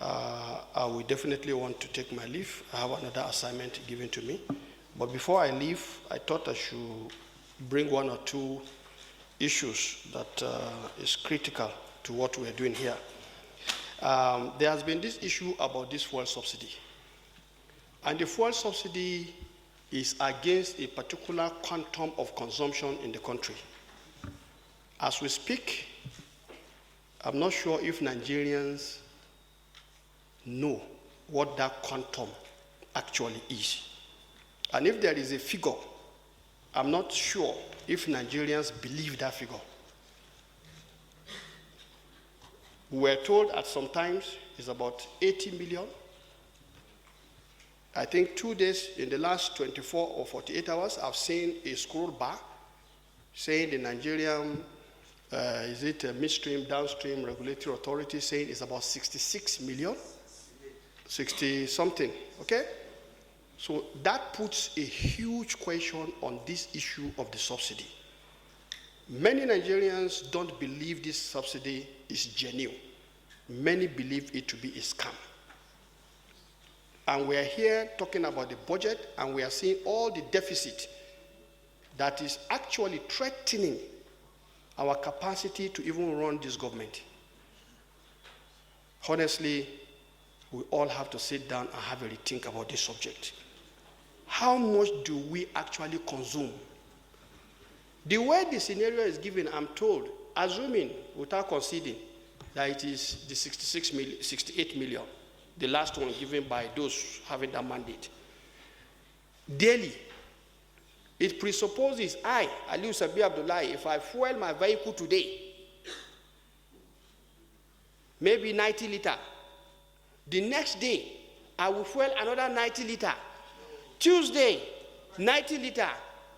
I will definitely want to take my leave. I have another assignment given to me. But before I leave, I thought I should bring one or two issues that is critical to what we're doing here. There has been this issue about this fuel subsidy. And the fuel subsidy is against a particular quantum of consumption in the country. As we speak, I'm not sure if Nigerians know what that quantum actually is. And if there is a figure, I'm not sure if Nigerians believe that figure. We were told at some times it's about 80 million. I think 2 days in the last 24 or 48 hours, I've seen a scroll bar saying the Nigerian, is it a midstream, downstream regulatory authority saying it's about 66 million, 60 something, okay? So that puts a huge question on this issue of the subsidy. Many Nigerians don't believe this subsidy is genuine. Many believe it to be a scam. And we're here talking about the budget, and we are seeing all the deficit that is actually threatening our capacity to even run this government. Honestly, we all have to sit down and have a rethink about this subject. How much do we actually consume? The way the scenario is given, I'm told, assuming without conceding that it is the 68 million, the last one given by those having that mandate. Daily, it presupposes I, Sabi Abdullahi, if I fuel my vehicle today, maybe 90 liter, the next day, I will fuel another 90 liter. Tuesday, 90 liter.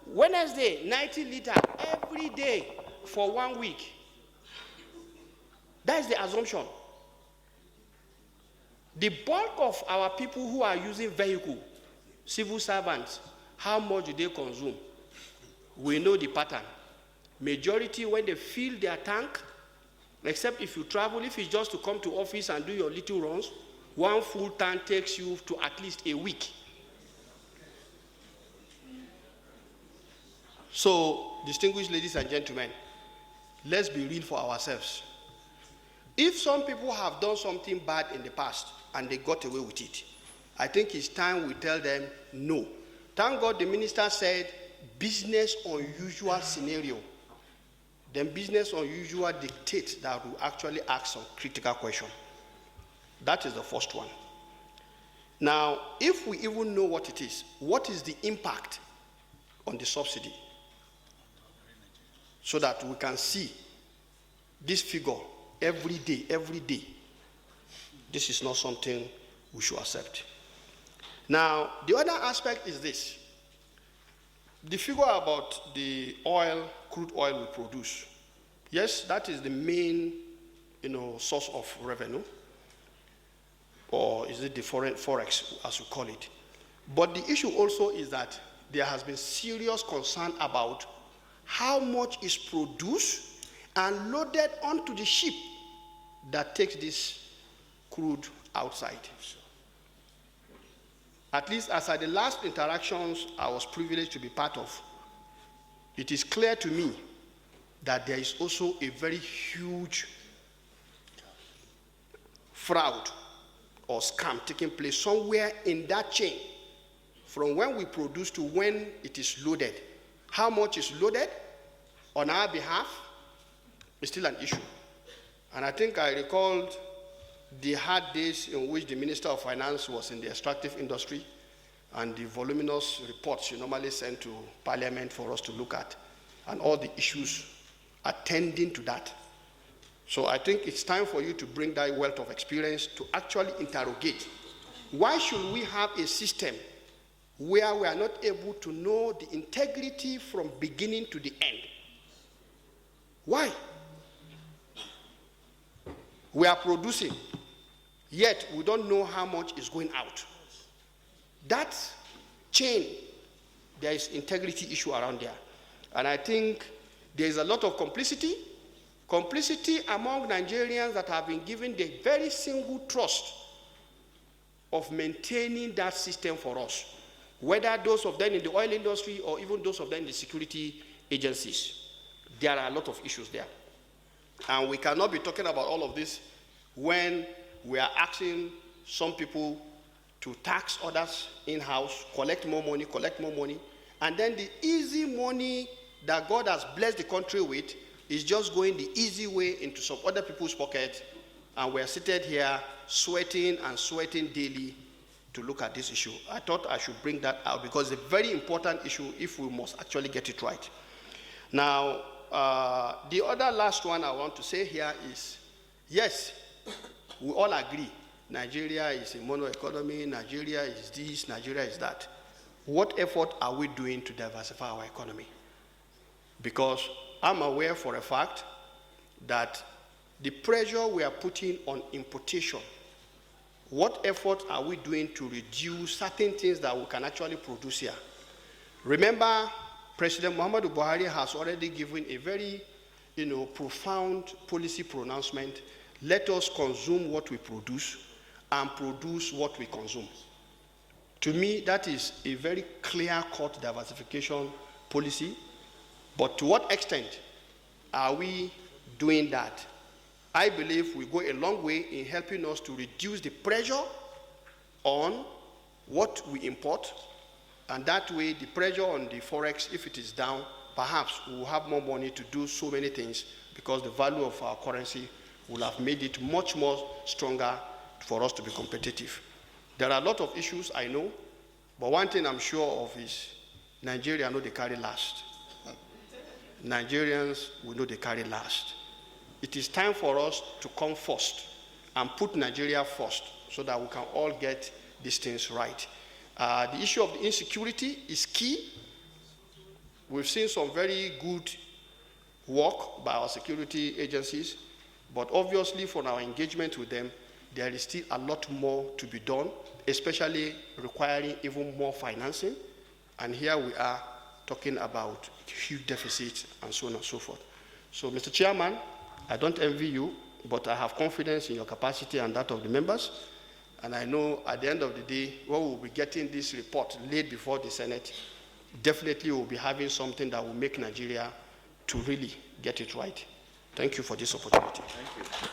Wednesday, 90 liter every day for 1 week. That is the assumption. The bulk of our people who are using vehicle, civil servants, how much do they consume? We know the pattern. Majority, when they fill their tank, except if you travel, if it's just to come to office and do your little runs, one full tank takes you to at least a week. So, distinguished ladies and gentlemen, let's be real for ourselves. If some people have done something bad in the past and they got away with it, I think it's time we tell them no. Thank God the minister said business unusual scenario. Then business unusual dictates that we actually ask some critical question. That is the first one. Now, if we even know what it is, what is the impact on the subsidy? So that we can see this figure every day, every day. This is not something we should accept. Now, the other aspect is this. The figure about the oil, crude oil we produce. Yes, that is the main, source of revenue. Or is it the forex, as we call it. But the issue also is that there has been serious concern about how much is produced and loaded onto the ship that takes this crude outside. At least as at the last interactions I was privileged to be part of, it is clear to me that there is also a very huge fraud or scam taking place somewhere in that chain, from when we produce to when it is loaded. How much is loaded on our behalf is still an issue. And I think I recalled the hard days in which the Minister of Finance was in the extractive industry and the voluminous reports you normally send to Parliament for us to look at, and all the issues attending to that. So I think it's time for you to bring that wealth of experience to actually interrogate. Why should we have a system where we are not able to know the integrity from beginning to the end? Why? We are producing, yet we don't know how much is going out. That chain, there is integrity issue around there. And I think there is a lot of complicity among Nigerians that have been given the very single trust of maintaining that system for us, whether those of them in the oil industry or even those of them in the security agencies. There are a lot of issues there. And we cannot be talking about all of this when we are asking some people to tax others in-house, collect more money, and then the easy money that God has blessed the country with is just going the easy way into some other people's pockets, and we're seated here sweating and sweating daily to look at this issue. I thought I should bring that out because it's a very important issue if we must actually get it right. Now, the other last one I want to say here is, yes, we all agree Nigeria is a mono economy, Nigeria is this, Nigeria is that. What effort are we doing to diversify our economy? Because I'm aware for a fact that the pressure we are putting on importation, what effort are we doing to reduce certain things that we can actually produce here? Remember, President Muhammadu Buhari has already given a very, profound policy pronouncement. Let us consume what we produce and produce what we consume. To me, that is a very clear-cut diversification policy. But to what extent are we doing that? I believe we go a long way in helping us to reduce the pressure on what we import, and that way the pressure on the forex, if it is down, perhaps we will have more money to do so many things because the value of our currency will have made it much more stronger for us to be competitive. There are a lot of issues, I know, but one thing I'm sure of is Nigeria know they carry last. Nigerians will know they carry last. It is time for us to come first and put Nigeria first so that we can all get these things right. The issue of the insecurity is key. We've seen some very good work by our security agencies, but obviously from our engagement with them, there is still a lot more to be done, especially requiring even more financing. And here we are talking about huge deficits and so on and so forth. So, Mr. Chairman, I don't envy you, but I have confidence in your capacity and that of the members. And I know at the end of the day, when we'll be getting this report laid before the Senate, definitely we'll be having something that will make Nigeria to really get it right. Thank you for this opportunity. Thank you.